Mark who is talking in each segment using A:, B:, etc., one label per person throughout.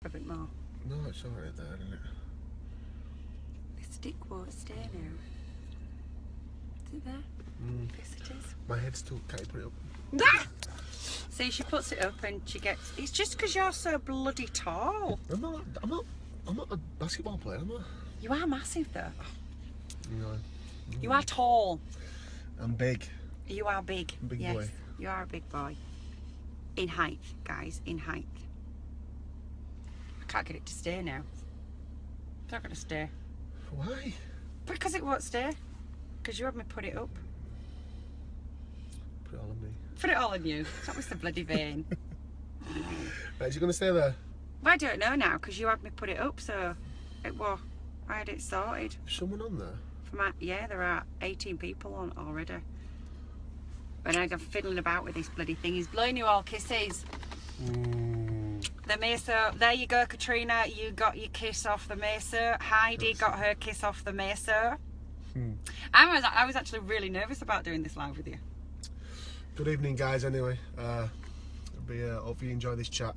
A: a bit more.
B: No, it's alright there, isn't it?
A: The stick won't stay now. Is it there? Yes, it is.
B: My head's too... Can't you put it up?
A: Ah! See, she puts it up and she gets... It's just because you're so bloody tall.
B: I'm not a basketball player, am I?
A: You are massive, though.
B: No.
A: You are tall.
B: I'm big.
A: You are big.
B: Big
A: yes,
B: boy.
A: You are a big boy. In height, guys. In height. I can't get it to stay now. It's not going to stay.
B: Why?
A: Because it won't stay. Because you had me put it up.
B: Put it all on me.
A: Put it all on you. That was the bloody vein.
B: Right, is you going to stay there?
A: Well, I don't know now because you had me put it up, so it was. I had it sorted.
B: Is someone on there?
A: Yeah, there are 18 people on already. And I'm fiddling about with this bloody thing. He's blowing you all kisses. The Mesa. There you go, Katrina. You got your kiss off the Mesa. Heidi got her kiss off the Mesa. I was actually really nervous about doing this live with you.
B: Good evening, guys. Anyway, hope you enjoy this chat.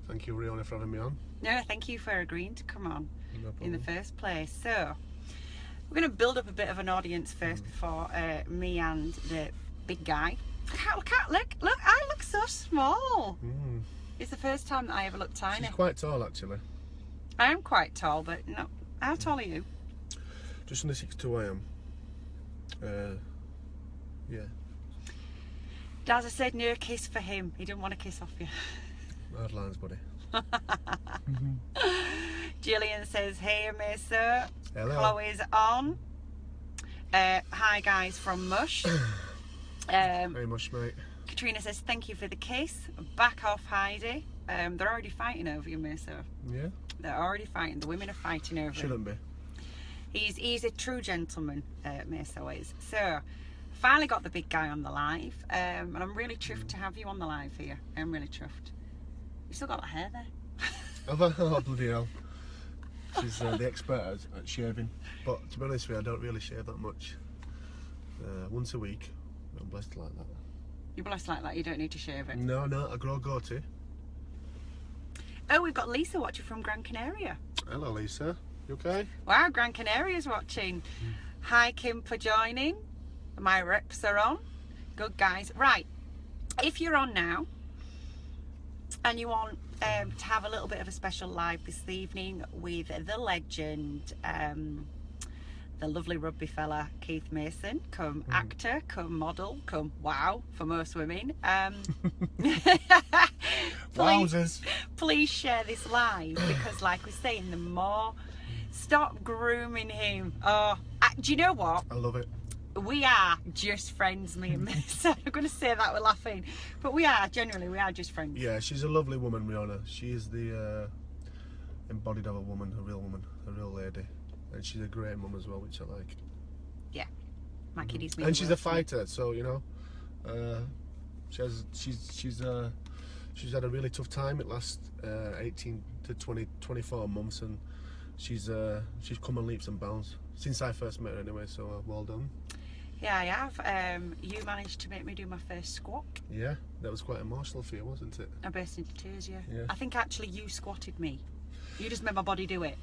B: Thank you, Rihanna, for having me on.
A: No, thank you for agreeing to come on
B: No
A: in the
B: problem.
A: first place. So, we're going to build up a bit of an audience first before me and the big guy. Look, I look so small. It's the first time that I ever looked tiny.
B: She's quite tall, actually.
A: I am quite tall, but no. How tall are you?
B: Just under 6'2" I am. Yeah.
A: As I said, no kiss for him. He didn't want a kiss off you.
B: Hard lines, buddy.
A: Gillian says, hey, Mesa.
B: Hello.
A: Chloe's on. Hi, guys, from Mush.
B: Very much, mate.
A: Katrina says, thank you for the kiss. Back off, Heidi. They're already fighting over you, Mesa.
B: Yeah?
A: They're already fighting. The women are fighting over him.
B: Shouldn't be.
A: He's a true gentleman, Mesa is. So, finally got the big guy on the live. And I'm really chuffed to have you on the live here. I'm really chuffed. You still got that hair there.
B: Have I? Oh, bloody hell. She's the expert at shaving. But to be honest with you, I don't really shave that much. Once a week. I'm blessed like that.
A: You're blessed like that, you don't need to shave it.
B: No, I grow a goatee.
A: Oh, we've got Lisa watching from Gran Canaria.
B: Hello, Lisa. You okay?
A: Wow, Gran Canaria's watching. Hi, Kim, for joining. My reps are on. Good, guys. Right, if you're on now and you want to have a little bit of a special live this evening with the legend, the lovely rugby fella Keith Mason, come actor, come model, come wow for most women. Please share this live because, like we're saying, the more stop grooming him. Do you know what?
B: I love it.
A: We are just friends, me and Miss. I'm going to say that we're laughing, but we are genuinely. We are just friends.
B: Yeah, she's a lovely woman, Rihanna. She is the embodied of a woman, a real lady. And she's a great mum as well, which I like.
A: Yeah, my kiddie's
B: and she's a fighter, so you know, she's had a really tough time at last 18 to 24 months, and she's come on leaps and bounds since I first met her anyway. So well done.
A: Yeah, I have. You managed to make me do my first squat.
B: Yeah, that was quite emotional for you, wasn't it?
A: I burst into tears. Yeah.
B: Yeah.
A: I think actually you squatted me. You just made my body do it.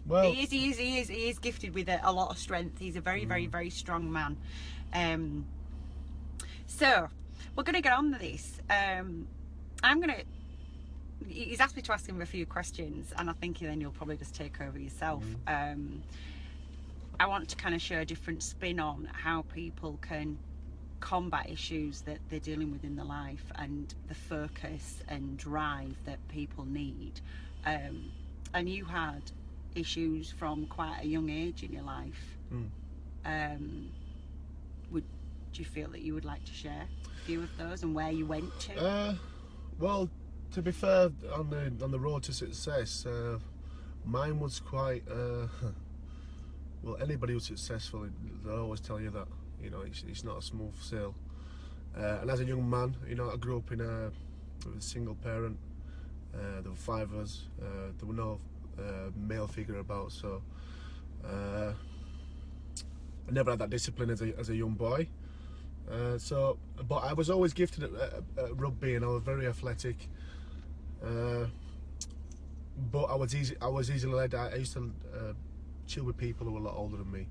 B: Well,
A: he is gifted with a lot of strength. He's a very, very strong man. So we're going to get on to this. He's asked me to ask him a few questions, and I think then you'll probably just take over yourself. I want to kind of show a different spin on how people can combat issues that they're dealing with in their life, and the focus and drive that people need. And you had issues from quite a young age in your life. Would you feel that you would like to share a few of those and where you went to?
B: Well, to be fair, on the road to success, mine was quite. Well, anybody who's successful, they'll always tell you that. You know, it's not a smooth sail. And as a young man, you know, I grew up with a single parent. There were 5 of us. There were no male figure about, so I never had that discipline as a young boy. But I was always gifted at rugby, and I was very athletic. but I was easily led. I used to chill with people who were a lot older than me,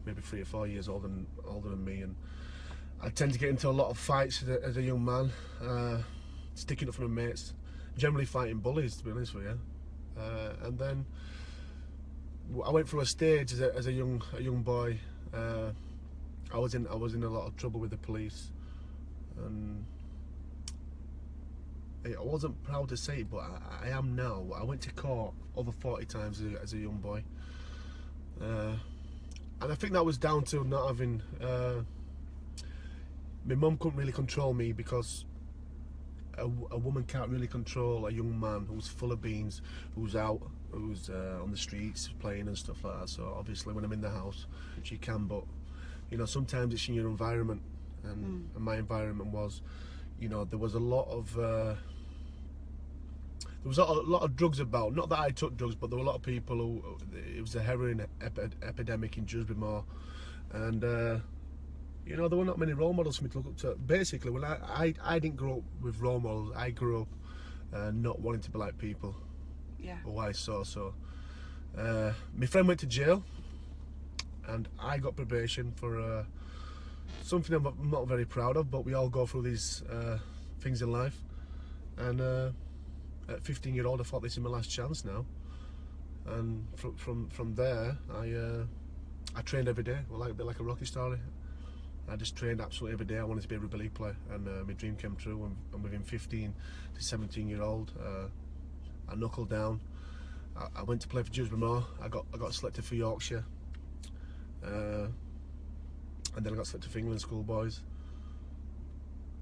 B: maybe 3 or 4 years older than me, and I tend to get into a lot of fights as a young man, sticking up for my mates, generally fighting bullies, to be honest with you. And then I went through a stage as a young boy. I was in a lot of trouble with the police, and I wasn't proud to say it, but I am now. I went to court over 40 times as a young boy, and I think that was down to not having. My mum couldn't really control me, because a woman can't really control a young man who's full of beans, who's out, who's on the streets playing and stuff like that. So obviously when I'm in the house, she can, but you know, sometimes it's in your environment, and my environment was, you know, there was a lot of drugs about. Not that I took drugs, but there were a lot of people who, it was a heroin epidemic in Dewsbury Moor, and you know, there were not many role models for me to look up to. Basically, when I didn't grow up with role models, I grew up not wanting to be like people who I saw. So my friend went to jail, and I got probation for something I'm not very proud of, but we all go through these things in life. And at 15-year-old, I thought this is my last chance now. And from there, I trained every day, well, a bit like a Rocky story. I just trained absolutely every day. I wanted to be a rugby league player, and my dream came true. And within 15 to 17-year-old, I knuckled down. I went to play for Dewsbury Moor. I got selected for Yorkshire, and then I got selected for England schoolboys.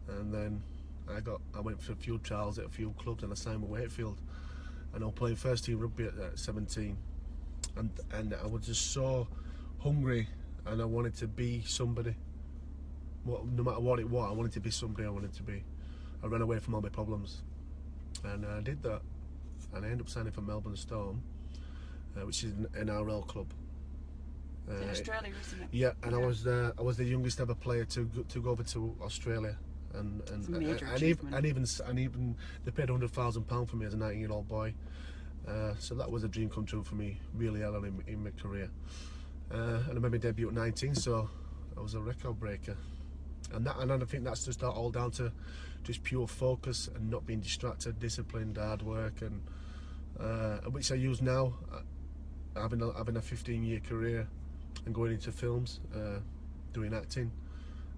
B: And then I went for a few trials at a few clubs, and I signed with Wakefield. And I was playing first team rugby at 17, and I was just so hungry, and I wanted to be somebody. No matter what it was, I wanted to be somebody. I ran away from all my problems, and I did that, and I ended up signing for Melbourne Storm, which is an NRL club.
A: In Australia, isn't it?
B: Yeah, and I was the youngest ever player to go over to Australia, and even they paid £100,000 for me as a 19-year-old boy. So that was a dream come true for me, really early in my career. And I made my debut at 19, so I was a record breaker. And I think that's just all down to just pure focus and not being distracted, disciplined, hard work, and which I use now, having a 15-year career and going into films, doing acting.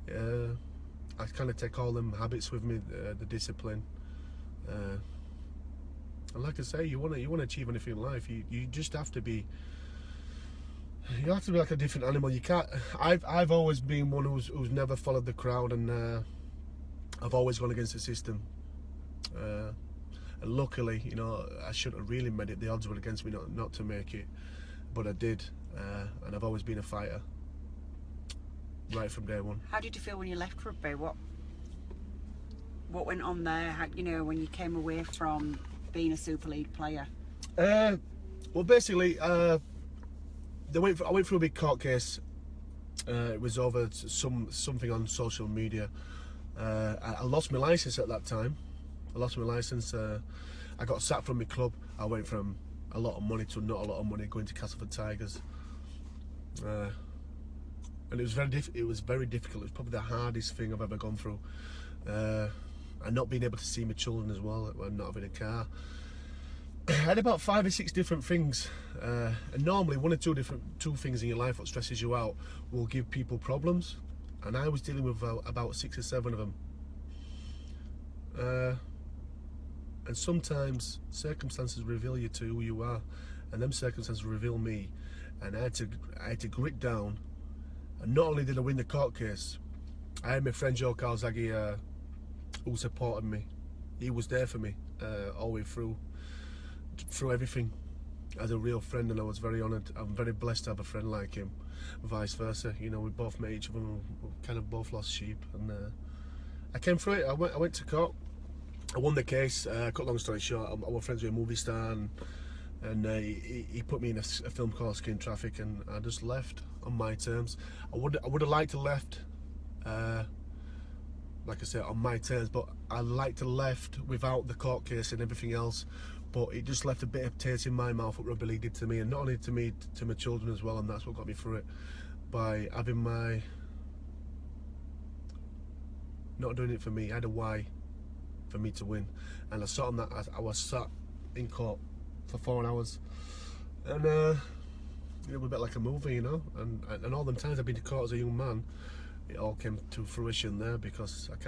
B: I kind of take all them habits with me, the discipline. And like I say, you want to achieve anything in life, you just have to be. You have to be like a different animal. You can't. I've always been one who's never followed the crowd, and I've always gone against the system. And luckily, you know, I shouldn't have really made it. The odds were against me not to make it, but I did. And I've always been a fighter, right from day one.
A: How did you feel when you left rugby? What went on there? How, you know, when you came away from being a Super League player?
B: Well, basically. I went through a big court case. It was over something on social media. I lost my licence at that time. I got sacked from my club. I went from a lot of money to not a lot of money, going to Castleford Tigers. And it was very difficult. It was probably the hardest thing I've ever gone through. And not being able to see my children as well, and not having a car. I had about 5 or 6 different things, and normally one or two things in your life what stresses you out will give people problems, and I was dealing with about 6 or 7 of them. And sometimes circumstances reveal you to who you are, and them circumstances reveal me, and I had to grit down. And not only did I win the court case, I had my friend Joe Calzaghe who supported me. He was there for me all the way through everything, as a real friend, and I was very honoured. I'm very blessed to have a friend like him, vice versa. You know, we both met each other, and we kind of both lost sheep, and I came through it. I went to court, I won the case. Cut long story short, I was friends with a movie star, and he put me in a film called Skin Traffic, and I just left on my terms. I would have liked to left, like I said, on my terms, but I liked to left without the court case and everything else. but it just left a bit of taste in my mouth what rugby league did to me, and not only to me, to my children as well, and that's what got me through it, by having my, not doing it for me, I had a why for me to win, and I sat on that, I was sat in court for 4 hours, and it was a bit like a movie, you know, and all them times I've been to court as a young man, it all came to fruition there, because I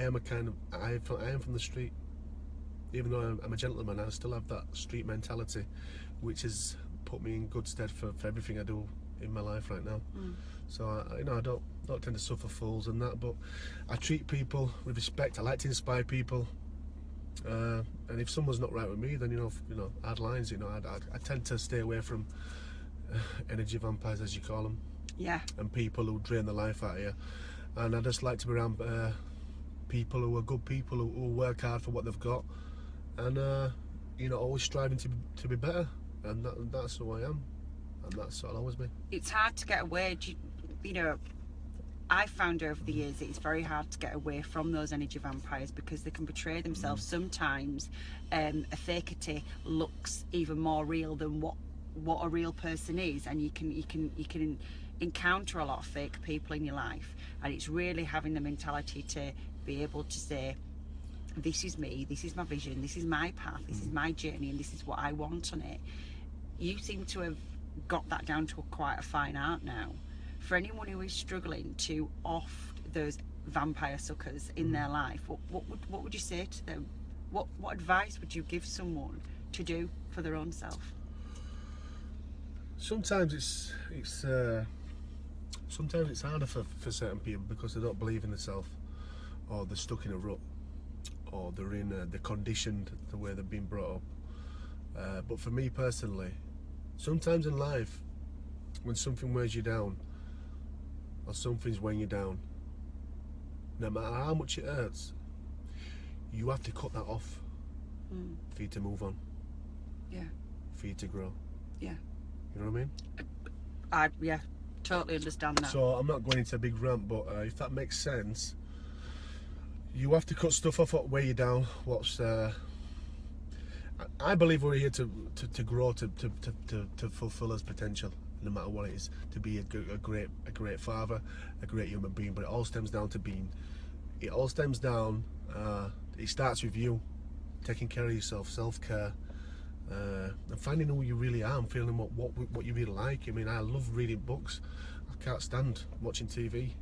B: am from the street. Even though I'm a gentleman, I still have that street mentality, which has put me in good stead for everything I do in my life right now. So I don't tend to suffer fools and that, but I treat people with respect. I like to inspire people, and if someone's not right with me, then hard lines. I tend to stay away from energy vampires, as you call them, and people who drain the life out of you. And I just like to be around people who are good people, who work hard for what they've got, and always striving to be better. And that's who I am, and that's what I'll always be.
A: It's hard to get away. I found over the years that it's very hard to get away from those energy vampires, because they can portray themselves sometimes. A fakeity looks even more real than what a real person is, and you can encounter a lot of fake people in your life, and it's really having the mentality to be able to say, this is me, this is my vision, this is my path, this is my journey, and this is what I want on it. You seem to have got that down to quite a fine art now. For anyone who is struggling to off those vampire suckers in their life, what would you say to them? What advice would you give someone to do for their own self?
B: Sometimes it's harder for certain people, because they don't believe in themselves, or they're stuck in a rut, or they're conditioned the way they've been brought up. But for me personally, sometimes in life, when something wears you down, or something's weighing you down, no matter how much it hurts, you have to cut that off for you to move on.
A: Yeah.
B: For you to grow.
A: Yeah.
B: You know what I mean?
A: Yeah, totally understand that.
B: So I'm not going into a big rant, but if that makes sense, you have to cut stuff off what weigh you down. I believe we're here to grow, to fulfill his potential, no matter what it is, to be a great father, a great human being. But it all stems down to it starts with you, taking care of yourself, self-care, and finding who you really are, and feeling what you really like. I mean, I love reading books. I can't stand watching TV.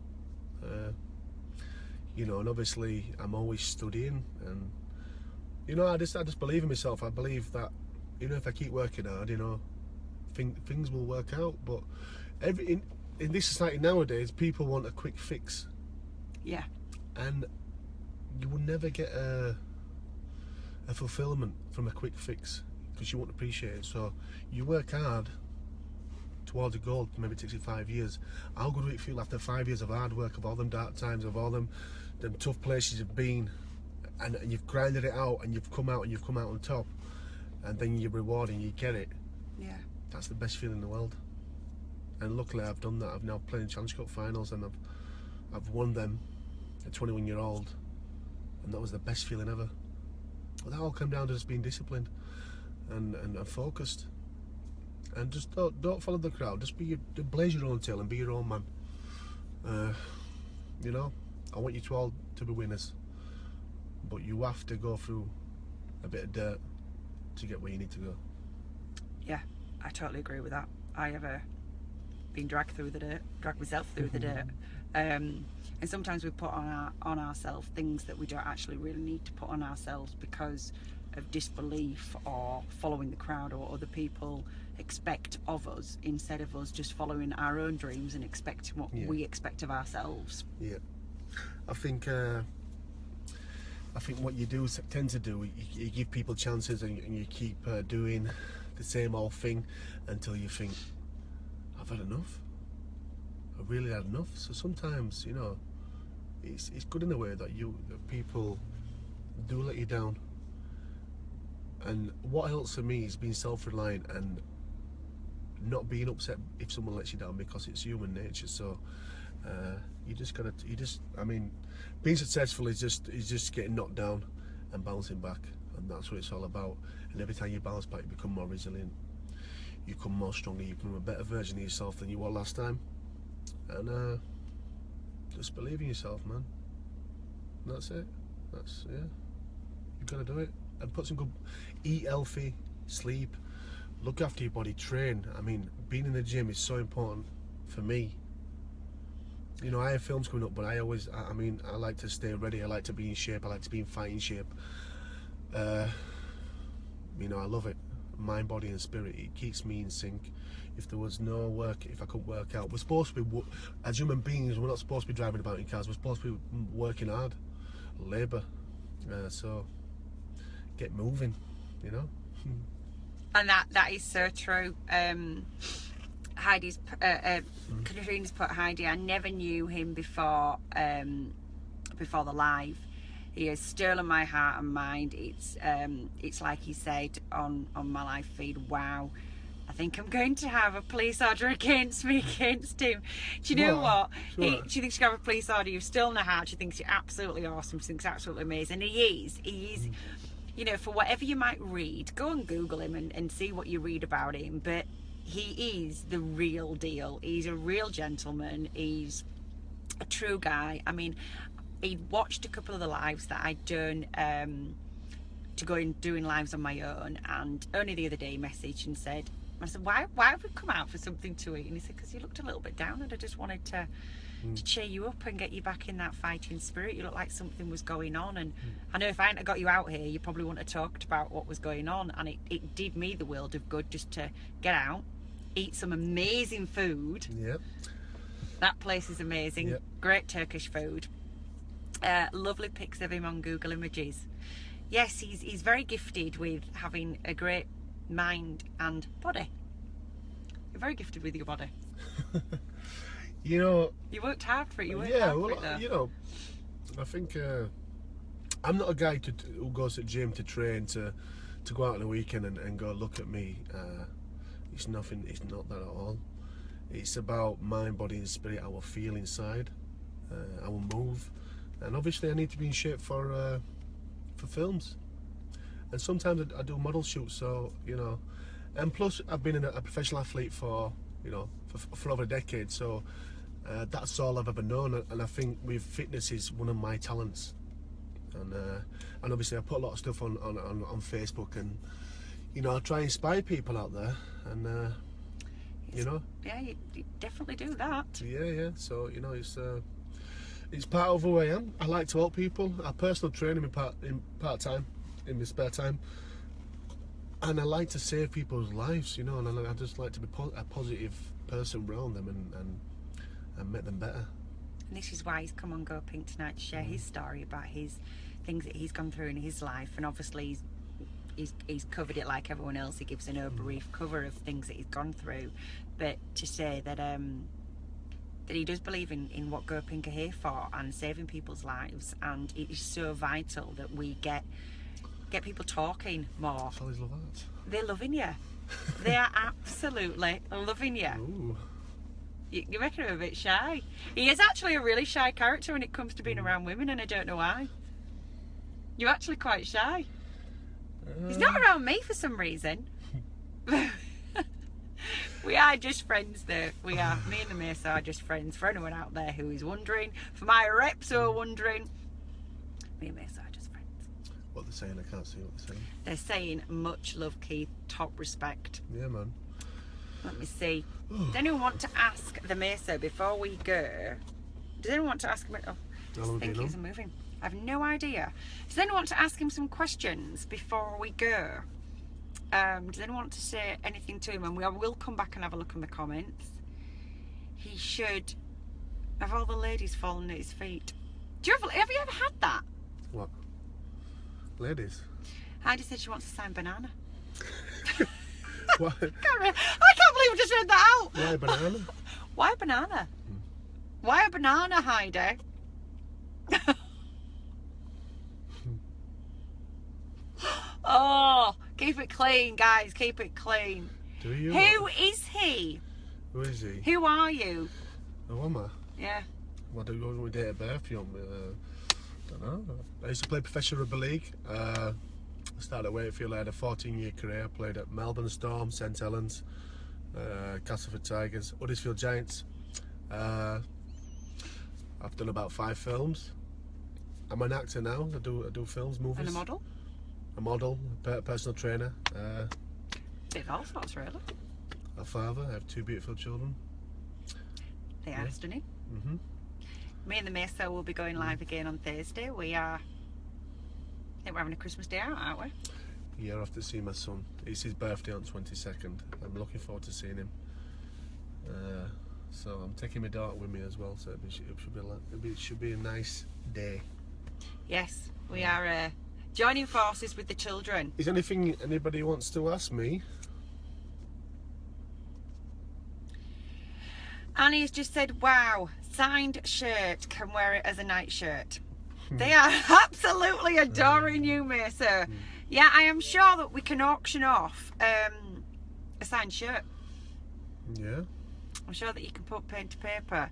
B: And obviously I'm always studying, and I just believe in myself. I believe that if I keep working hard, things will work out. But in this society nowadays, people want a quick fix.
A: Yeah.
B: And you will never get a fulfillment from a quick fix, because you won't appreciate it. So you work hard towards a goal. Maybe it takes you 5 years. How good will it feel after 5 years of hard work, of all them dark times, of all them tough places you've been, and you've grinded it out, and you've come out on top, and then you're rewarded and you get it.
A: Yeah.
B: That's the best feeling in the world. And luckily I've done that. I've now played in Challenge Cup finals, and I've won them at 21-year-old, and that was the best feeling ever. But that all came down to just being disciplined and focused, and just don't follow the crowd. Just blaze your own tail and be your own man. I want you to all to be winners, but you have to go through a bit of dirt to get where you need to go.
A: Yeah, I totally agree with that. I have been dragged myself through the dirt, and sometimes we put on ourselves things that we don't actually really need to put on ourselves, because of disbelief or following the crowd or other people expect of us, instead of us just following our own dreams and expecting what we expect of ourselves.
B: Yeah, I think what you tend to do, you give people chances, and you keep doing the same old thing until you think, I've had enough. I've really had enough. So sometimes, it's good in a way that people do let you down. And what helps for me is being self-reliant and not being upset if someone lets you down, because it's human nature. So being successful is just getting knocked down and bouncing back. and that's what it's all about. And every time you bounce back, you become more resilient, you become more stronger, you become a better version of yourself than you were last time. And just believe in yourself, man. And that's it. You've got to do it. And put some good, eat healthy, sleep, look after your body, train. I mean, being in the gym is so important for me. You know, I have films coming up, but I like to stay ready. I like to be in shape. I like to be in fighting shape. You know, I love it. Mind, body and spirit. It keeps me in sync. If there was no work, if I couldn't work out, we're supposed to be, as human beings, we're not supposed to be driving about in cars. We're supposed to be working hard, labour. So get moving, you know.
A: And that is so true. Heidi's Katrina's put Heidi. I never knew him before the live. He has stolen my heart and mind. It's like he said on my live feed. Wow, I think I'm going to have a police order against him. Do you know what?
B: Sure.
A: She thinks she can have a police order. You've stolen her heart. She thinks you're absolutely awesome. She thinks absolutely amazing. And he is. You know, for whatever you might read, go and Google him and see what you read about him. But he is the real deal. He's a real gentleman. He's a true guy. I mean, he'd watched a couple of the lives that I'd done to go in doing lives on my own, and only the other day he messaged and said, I said, why have we come out for something to eat? And he said, because you looked a little bit down and I just wanted to cheer you up and get you back in that fighting spirit. You looked like something was going on, and I know if I hadn't got you out here, you probably wouldn't have talked about what was going on. And it did me the world of good just to get out, eat some amazing food.
B: Yep.
A: That place is amazing.
B: Yep.
A: Great Turkish food. Lovely pics of him on Google Images. Yes, he's very gifted with having a great mind and body. You're very gifted with your body.
B: You know,
A: you worked hard for it. You worked
B: yeah,
A: hard
B: well,
A: for it, though.
B: you know, I think I'm not a guy who goes to the gym to train to go out on a weekend and go, look at me. It's nothing. It's not that at all. It's about mind, body, and spirit. How I feel inside. I will move, and obviously I need to be in shape for films. And sometimes I do model shoots, so you know. And plus, I've been a professional athlete for over a decade, so that's all I've ever known. And I think with fitness is one of my talents. And obviously I put a lot of stuff on Facebook, and you know, I try and inspire people out there, and you know.
A: Yeah, you definitely do that.
B: Yeah. So you know, it's part of who I am. I like to help people. I personal train in part time, in my spare time, and I like to save people's lives. You know, and I just like to be a positive person around them and make them better.
A: And this is why he's come on Go Pink tonight to share his story about his things that he's gone through in his life, and obviously he's covered it like everyone else. He gives a brief cover of things that he's gone through, but to say that that he does believe in what Go Pink are here for and saving people's lives, and it is so vital that we get people talking more.
B: I always love that.
A: They're loving you. They are absolutely loving you.
B: Ooh.
A: You reckon him a bit shy? He is actually a really shy character when it comes to being around women, and I don't know why. You're actually quite shy. He's not around me for some reason. We are just friends though. We are. Me and the Mesa are just friends. For anyone out there who is wondering, for my reps who are wondering, me and Mesa are just friends.
B: What they're saying, I can't see what they're saying.
A: They're saying much love, Keith, top respect.
B: Yeah, man.
A: Let me see. Does anyone want to ask the Mesa before we go? Does anyone want to ask him? Oh, I think he's moving. I have no idea. Does anyone want to ask him some questions before we go? Does anyone want to say anything to him? And we will come back and have a look in the comments. He should have all the ladies falling at his feet. Have you ever had that?
B: What? Ladies?
A: Heidi said she wants to sign banana.
B: Why?
A: I can't believe I just read that out.
B: Why banana?
A: Why banana? Why a banana, Heidi? Oh, keep it clean, guys. Keep it clean.
B: Do you?
A: Who is he?
B: Who is he?
A: Who are you?
B: Who am I?
A: Yeah.
B: What do you want my date of birth? You want me? Don't know. I used to play professional rugby league. I started at Wakefield. I had a 14-year career. I played at Melbourne Storm, St Helens, Castleford Tigers, Huddersfield Giants. I've done about 5 films. I'm an actor now. I do films, movies.
A: And a model?
B: A model, personal trainer.
A: Bit of all sorts, really.
B: A father. I have 2 beautiful children.
A: They are stunning.
B: Mm-hmm.
A: Me and the Mesa will be going live again on Thursday. I think we're having a Christmas day out, aren't we?
B: Yeah, I have to see my son. It's his birthday on 22nd. I'm looking forward to seeing him. So I'm taking my daughter with me as well. So it should be a nice day.
A: Yes, we are joining forces with the children.
B: Is there anything anybody wants to ask me?
A: Annie has just said, wow, signed shirt, can wear it as a night shirt. They are absolutely adoring you, Mesa. Yeah, I am sure that we can auction off a signed shirt.
B: Yeah.
A: I'm sure that you can put pen to paper.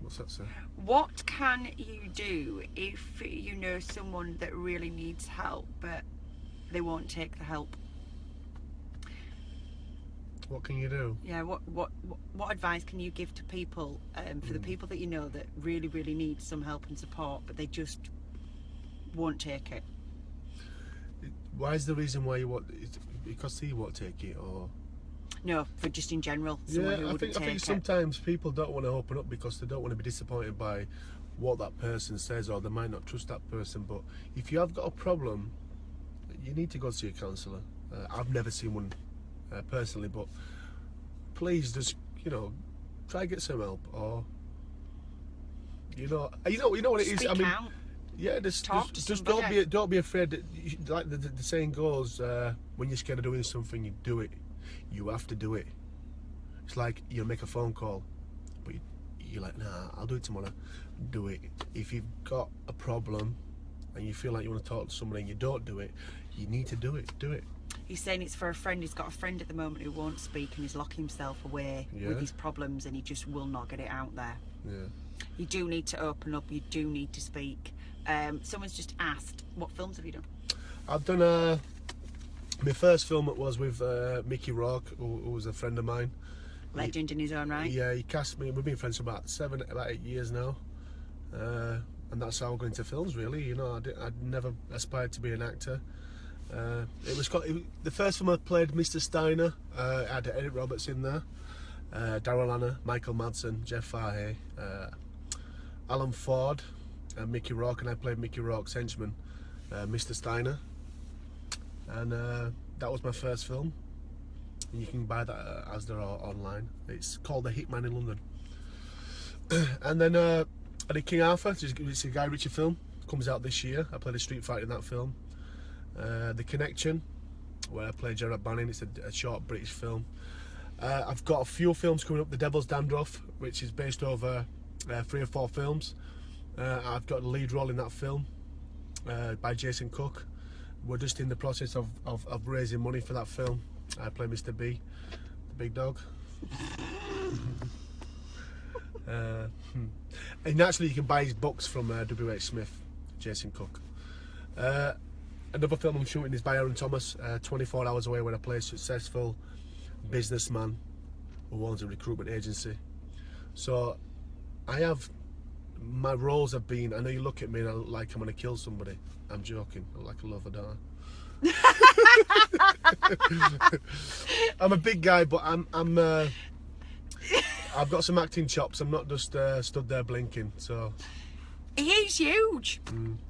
B: What's that say?
A: What can you do if you know someone that really needs help, but they won't take the help?
B: What can you do?
A: Yeah, what advice can you give to people, for the people that you know that really, really need some help and support, but they just won't take it?
B: Why is the reason why you want? Because he won't take it, or?
A: No, for just in general, someone who
B: Yeah, I
A: wouldn't
B: think
A: take it.
B: sometimes people don't want to open up because they don't want to be disappointed by what that person says, or they might not trust that person. But if you have got a problem, you need to go see a counsellor. I've never seen one personally, but please just try get some help, or you know what it is.
A: Speak
B: I mean,
A: out.
B: yeah, just don't be afraid. That, like the saying goes, when you're scared of doing something, you do it. You have to do it. It's like you make a phone call, but you're like, nah, I'll do it tomorrow. Do it. If you've got a problem and you feel like you want to talk to somebody and you don't do it, you need to do it. Do it.
A: He's saying it's for a friend. He's got a friend at the moment who won't speak, and he's locking himself away with his problems, and he just will not get it out there.
B: Yeah.
A: You do need to open up. You do need to speak. Someone's just asked, what films have you done?
B: I've done my first film was with Mickey Rourke, who was a friend of mine.
A: Legend in his own right.
B: Yeah, he cast me. We've been friends for about 8 years now, and that's how I got into films. Really, I'd never aspired to be an actor. The first film I played, Mr. Steiner. I had Eric Roberts in there, Daryl Hannah, Michael Madsen, Jeff Fahey, Alan Ford, and Mickey Rourke, and I played Mickey Rourke's henchman, Mr. Steiner. And that was my first film. And you can buy that at Asda or online. It's called The Hitman in London. And then I did King Arthur. It's a Guy Ritchie film. Comes out this year. I played a street fighter in that film. The Connection, where I played Gerard Banning. It's a short British film. I've got a few films coming up. The Devil's Dandruff, which is based over 3 or 4 films. I've got a lead role in that film by Jason Cook. We're just in the process of raising money for that film. I play Mr. B, the big dog. And actually you can buy his books from W.H. Smith, Jason Cook. Another film I'm shooting is by Aaron Thomas, 24 Hours Away, where I play a successful businessman who owns a recruitment agency. So my roles have been, I know you look at me and I look like I'm going to kill somebody. I'm joking. I like a lover, don't I? I'm a big guy, but I've got some acting chops. I'm not just stood there blinking. So
A: he's huge.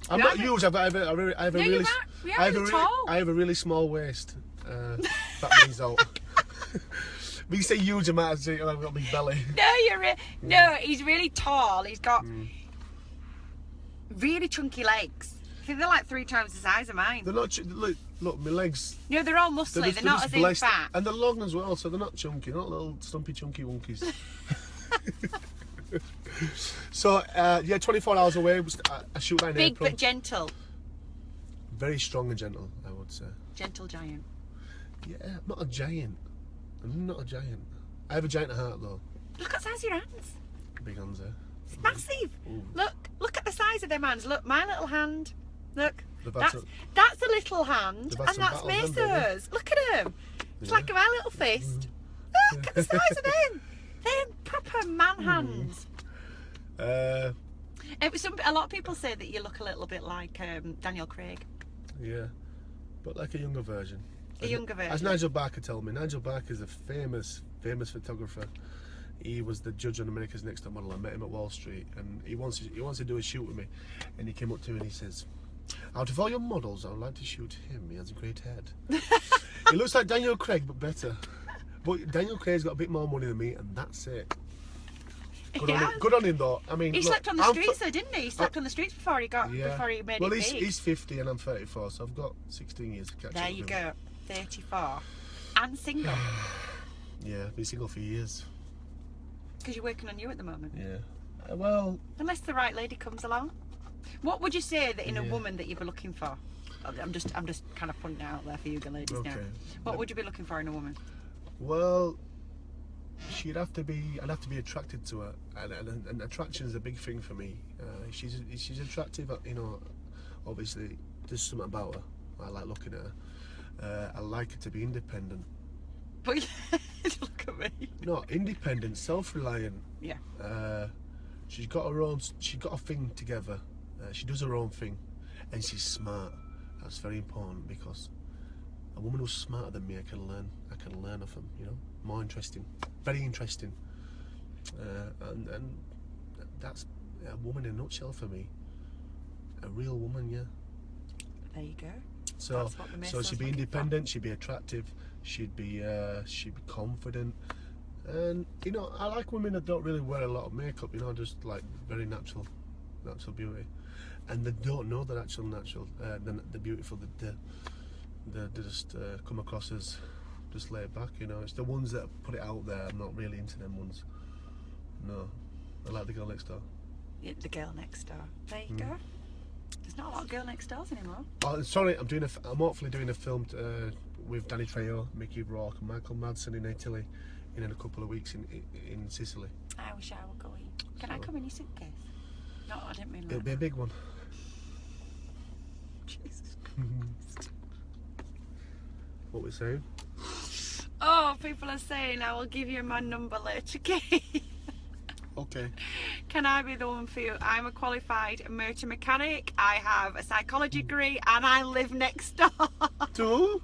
B: I'm not huge. I have a really small waist. That means out. When you say huge, I might say I've got a big belly.
A: No, he's really tall. He's got really chunky legs. I think they're like 3 times the size of mine.
B: They're not. Look, my legs.
A: No, they're all muscly. They're not as in fat.
B: And they're long as well, so they're not chunky. Not little stumpy chunky wonkies. So yeah, 24 Hours Away. I shoot that in
A: Big
B: April.
A: but gentle.
B: Very strong and gentle, I would say.
A: Gentle giant.
B: Yeah, I'm not a giant. I'm not a giant. I have a giant heart though.
A: Look at the size of your hands.
B: Big hands there.
A: It's massive.
B: Ooh.
A: Look at the size of them hands. Look, my little hand. Look.
B: They've had
A: That's a little hand,
B: They've had
A: and
B: some
A: that's
B: battles, haven't they?
A: Meso's. Look at him. It's
B: Yeah.
A: like my little fist. Look at the size of them. They're proper man hands. A lot of people say that you look a little bit like Daniel Craig.
B: Yeah, but like a younger version.
A: A younger version.
B: As Nigel Barker told me, Nigel Barker is a famous photographer. He was the judge on America's Next Top Model. I met him at Wall Street, and he wants to do a shoot with me. And he came up to me and he says, "Out of all your models, I would like to shoot him. He has a great head." He looks like Daniel Craig, but better. But Daniel Craig's got a bit more money than me, and that's it. Good on him though. I mean,
A: He
B: look,
A: slept on the
B: I'm
A: streets though, didn't he? He slept on the streets before he made
B: well,
A: it big.
B: he's 50 and I'm 34, so I've got 16 years to catch up.
A: There
B: with
A: you
B: him.
A: go. 34. And single.
B: Yeah, been single for years.
A: Because you're working on you at the moment.
B: Yeah. Well,
A: Unless the right lady comes along. What would you say that in a
B: Yeah.
A: woman that you'd be looking for? I'm just kind of putting it out there for you ladies now.
B: Okay.
A: What would you be looking for in a woman?
B: well, I'd have to be attracted to her, and attraction is a big thing for me. She's attractive, you know. Obviously, there's something about her. I like looking at her. I like her to be independent.
A: But look at me.
B: No, independent, self-reliant.
A: Yeah.
B: She's got a thing together. She does her own thing, and she's smart. That's very important, because a woman who's smarter than me, I can learn off them. You know, more interesting, very interesting. And that's a woman in a nutshell for me. A real woman, yeah.
A: There you go.
B: So
A: That's what the Meso's
B: she'd be
A: looking for.
B: independent. She'd be attractive. She'd be confident. And you know, I like women that don't really wear a lot of makeup. You know, just like very natural beauty. And they don't know the natural, the beautiful. They just come across as just laid back. You know, it's the ones that put it out there. I'm not really into them ones. No, I like the girl next door.
A: Yeah, the girl next door. There you go. There's not a lot of girl next doors anymore.
B: Oh, sorry, I'm hopefully doing a film with Danny Trejo, Mickey Rourke, and Michael Madsen in Italy in a couple of weeks in Sicily.
A: I wish I were going. Can I
B: So-
A: come in your suitcase? No, I didn't mean
B: It'll
A: that.
B: be a big one.
A: Jesus.
B: What we're saying?
A: Oh, people are saying I will give you my number later, Kate.
B: Okay.
A: Can I be the one for you? I'm a qualified motor mechanic. I have a psychology degree and I live next door.
B: To?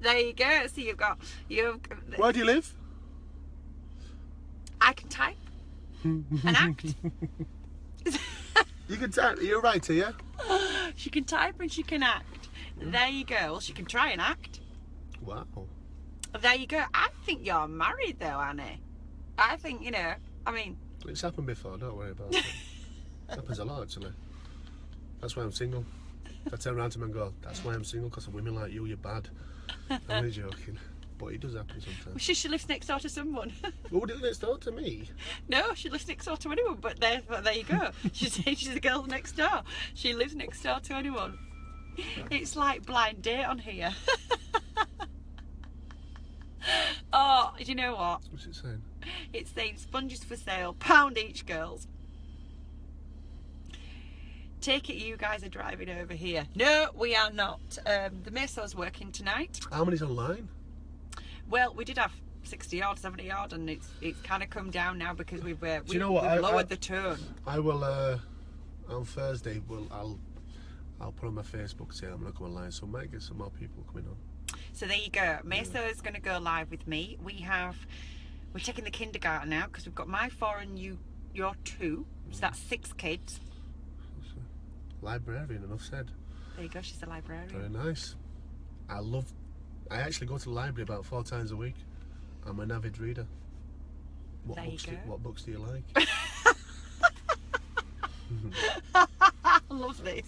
A: There you go. So
B: Where do you live?
A: I can type and act.
B: You can type. You're a writer, yeah?
A: She can type and she can act. There you go. Well, she can try and act.
B: Wow.
A: There you go. I think you're married though, Annie. I think, I mean,
B: It's happened before, don't worry about it. Happens a lot, actually. That's why I'm single. I turn around to him and go, that's why I'm single, because of women like you're bad. I'm only joking. But it does happen sometimes.
A: she lives next door to someone.
B: Well, would it next door to me?
A: No, she lives next door to anyone, but there you go. She's the girl next door. She lives next door to anyone. It's like blind date on here. Oh, do you know what?
B: What's it saying?
A: It's saying sponges for sale, £1 each, girls. Take it you guys are driving over here. No, we are not. The Meso's working tonight.
B: How many's online?
A: Well, we did have 60 odd, 70 odd, and it's kind of come down now because we've
B: you know what?
A: we've lowered the tone.
B: I will, on Thursday, I'll put on my Facebook, say I'm going to come online, so I might get some more people coming on.
A: So there you go. Meso is going to go live with me. We're taking the kindergarten now because we've got my 4 and your 2, so that's 6 kids.
B: Librarian, enough said.
A: There you go. She's a librarian.
B: Very nice. I actually go to the library about 4 times a week. I'm an avid reader.
A: There you go.
B: What books do you like?
A: I love this.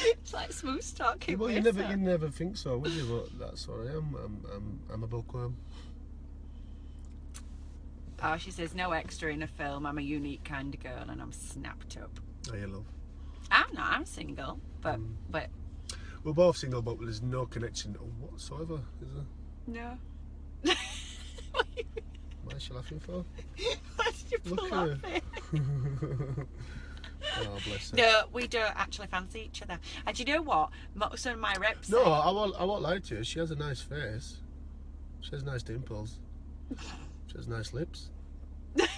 A: It's like smooth talking.
B: Well, you
A: Meso.
B: never think so, would you? But that's what I am. I'm a bookworm.
A: Oh, she says no extra in a film. I'm a unique kind of girl, and I'm snapped up.
B: Oh, you love.
A: I'm not. I'm single, but
B: We're both single, but there's no connection whatsoever, is there?
A: no.
B: What is she laughing for?
A: Why did you pull
B: Look
A: off
B: at
A: it?
B: Oh, bless her.
A: No, we don't actually fancy each other. And do you know what? Some of my reps
B: No,
A: say,
B: I won't lie to you. She has a nice face. She has nice dimples. She has nice lips. But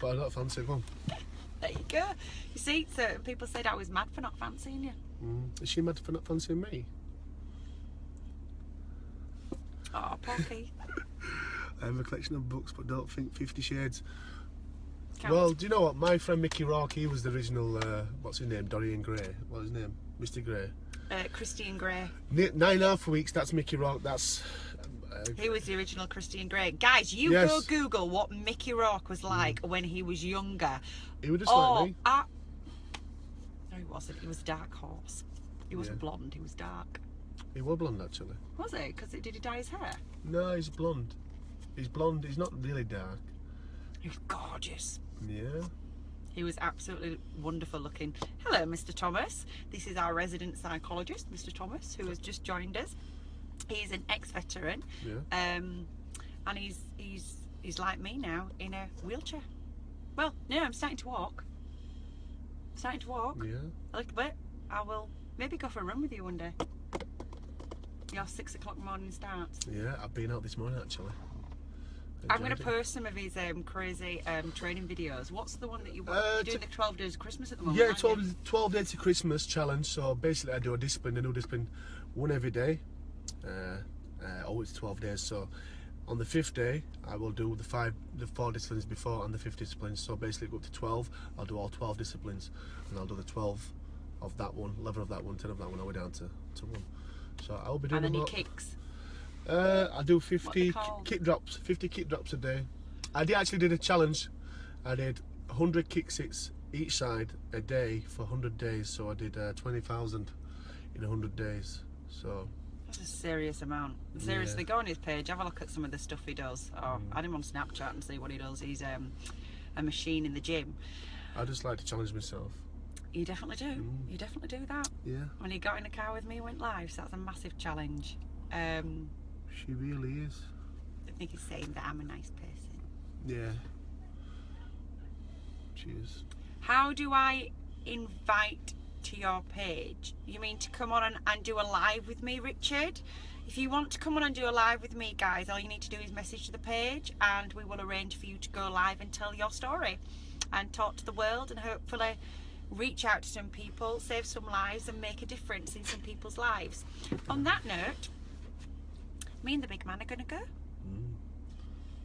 B: I don't fancy one.
A: there you go. You see, certain people said I was mad for not fancying you.
B: Is she mad for not fancying me?
A: Oh, poor Keith.
B: I have a collection of books, but don't think 50 Shades.
A: Count.
B: Well, do you know what? My friend Mickey Rourke, he was the original, what's his name? Dorian Gray. What's his name? Mr. Gray.
A: Christian Grey.
B: 9.5 weeks, that's Mickey Rourke. That's...
A: He was the original Christian Grey. Guys, you
B: Yes.
A: go Google what Mickey Rourke was like when he was younger.
B: he was just like me.
A: No, he wasn't. He was a dark horse. He wasn't
B: Yeah.
A: blonde. He was dark.
B: He was blonde, actually.
A: Was he? Because did he dye his hair?
B: No, he's blonde. He's blonde. He's not really dark.
A: He was gorgeous.
B: Yeah.
A: He was absolutely wonderful looking. Hello, Mr. Thomas. This is our resident psychologist, Mr. Thomas, who has just joined us. He's an ex-veteran,
B: Yeah.
A: and he's like me now in a wheelchair. Well, no, I'm starting to walk. Starting to walk
B: Yeah.
A: a little bit. I will maybe go for a run with you one day. Your 6 o'clock morning starts.
B: Yeah, I've been out this morning, actually.
A: I'm going to
B: Enjoyed it.
A: post some of his crazy training videos. What's the one that you're doing the 12 days of Christmas at the moment?
B: Yeah,
A: aren't you?
B: 12 days to Christmas challenge. So basically, I do a new discipline, one every day. Always 12 days. So on the 5th day, I will do the 4 disciplines before and the 5th disciplines. So basically, go up to 12. I'll do all 12 disciplines, and I'll do the 12 of that one, 11 of that one, 10 of that one, all the way down to 1. So I'll be doing
A: And then
B: them
A: he
B: all.
A: kicks.
B: I do
A: What they
B: 50
A: called?
B: kick drops, 50 kick drops a day. I actually did a challenge. I did 100 kick sits each side a day for 100 days. So I did 20,000 in 100 days. So
A: That's a serious amount. Seriously, go on his page, have a look at some of the stuff he does. Oh, add him on Snapchat and see what he does. He's a machine in the gym.
B: I just like to challenge myself.
A: You definitely do. You definitely do that.
B: Yeah,
A: When he got in the car with me, he went live, so that's a massive challenge.
B: she really is.
A: I think he's saying that I'm a nice person.
B: Yeah, she is.
A: How do I invite to your page? You mean to come on and do a live with me, Richard? If you want to come on and do a live with me, guys, all you need to do is message to the page and we will arrange for you to go live and tell your story and talk to the world and hopefully reach out to some people, save some lives and make a difference in some people's lives. On that note, me and the big man are going to go.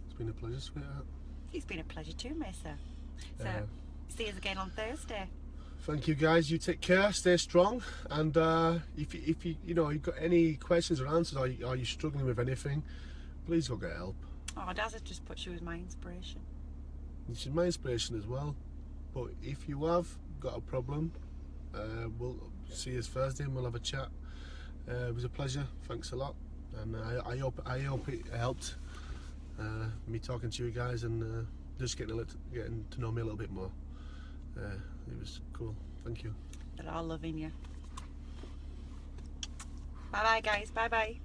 B: It's been a pleasure, sweetheart.
A: It's been a pleasure too, Mesa. So,
B: Yeah.
A: see us again on Thursday.
B: Thank you, guys. You take care, stay strong, and if you've got any questions or answers, or you're struggling with anything, please go get help.
A: Oh, Daz has just put you as my inspiration.
B: This is my inspiration as well. But if you have got a problem, we'll see us Thursday and we'll have a chat. It was a pleasure. Thanks a lot, and I hope it helped me talking to you guys and just getting to know me a little bit more. It was cool. Thank you.
A: They're all loving you. Bye bye, guys. Bye bye.